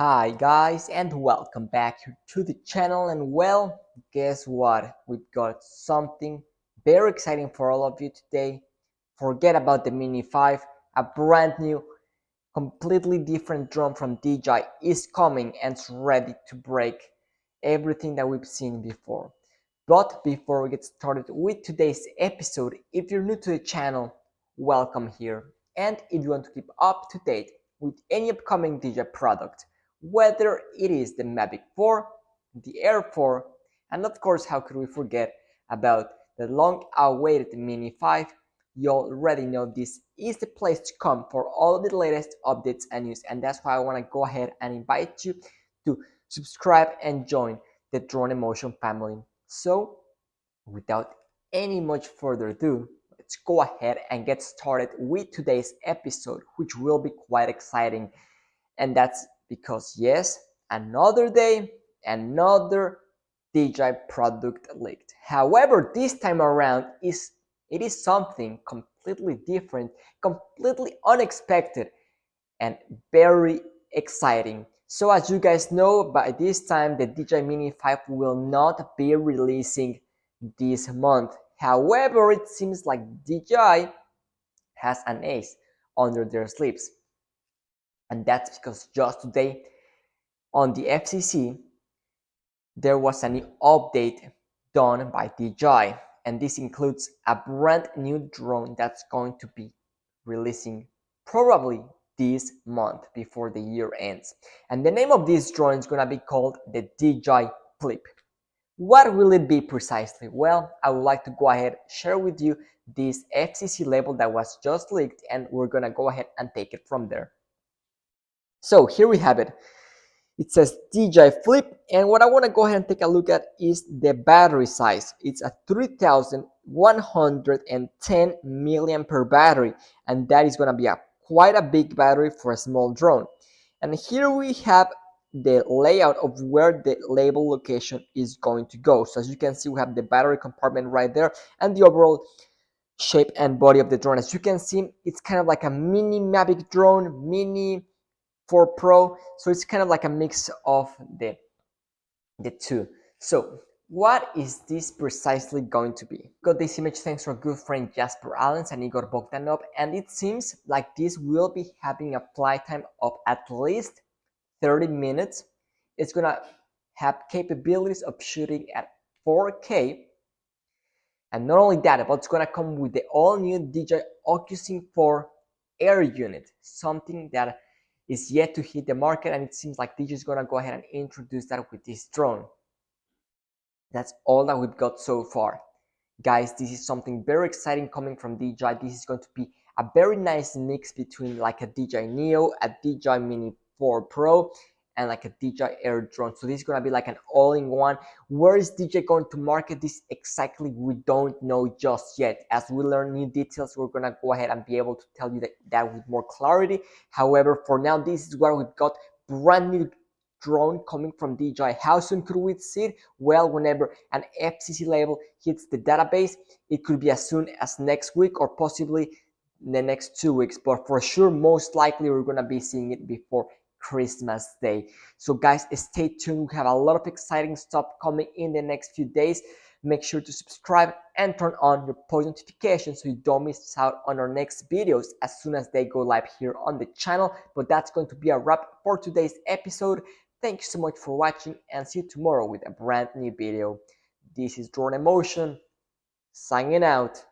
Hi guys, and welcome back to the channel. And well, guess what? We've got something very exciting for all of you today. Forget about the Mini 5. A brand new, completely different drone from DJI is coming and it's ready to break everything that we've seen before. But before we get started with today's episode, if you're new to the channel, welcome here. And if you want to keep up to date with any upcoming DJI product, whether it is the Mavic 4, the Air 4, and of course, how could we forget about the long-awaited Mini 5, you already know this is the place to come for all of the latest updates and news, and that's why I want to go ahead and invite you to subscribe and join the Drone Emotion family. So without any much further ado, let's go ahead and get started with today's episode, which will be quite exciting. And that's because yes, another day, another DJI product leaked. However, this time around it is something completely different, completely unexpected, and very exciting. So as you guys know, by this time the DJI Mini 5 will not be releasing this month. However, it seems like DJI has an ace under their sleeves. And that's because just today on the FCC, there was a new update done by DJI, and this includes a brand new drone that's going to be releasing probably this month before the year ends. And the name of this drone is going to be called the DJI Flip. What will it be precisely? Well, I would like to go ahead and share with you this FCC label that was just leaked, and we're going to go ahead and take it from there. So here we have it. It says DJI Flip, and what I want to go ahead and take a look at is the battery size. It's a 3110 milliampere battery, and that is going to be quite a big battery for a small drone. And here we have the layout of where the label location is going to go. So as you can see, we have the battery compartment right there and the overall shape and body of the drone. As you can see, it's kind of like a mini Mavic drone, mini 4 Pro, so it's kind of like a mix of the two. So what is this precisely going to be? Got this image thanks to our good friend Jasper Allens and Igor Bogdanov, and it seems like this will be having a flight time of at least 30 minutes. It's gonna have capabilities of shooting at 4K, and not only that, but it's gonna come with the all-new DJI OcuSync 4 Air unit, something that is yet to hit the market, and it seems like DJI is gonna go ahead and introduce that with this drone. That's all that we've got so far. Guys, this is something very exciting coming from DJI. This is going to be a very nice mix between like a DJI Neo, a DJI Mini 4 Pro, and like a DJI Air drone. So this is going to be like an all-in-one. Where is DJI going to market this exactly? We don't know just yet. As we learn new details, we're going to go ahead and be able to tell you that with more clarity. However, for now, this is what we've got. Brand new drone coming from DJI. How soon could we see it? Well, whenever an FCC label hits the database, it could be as soon as next week or possibly the next 2 weeks, but for sure, most likely we're gonna be seeing it before Christmas Day. So guys, stay tuned. We have a lot of exciting stuff coming in the next few days. Make sure to subscribe and turn on your post notifications so you don't miss out on our next videos as soon as they go live here on the channel. But that's going to be a wrap for today's episode. Thank you so much for watching, and see you tomorrow with a brand new video. This is Drone Emotion, signing out.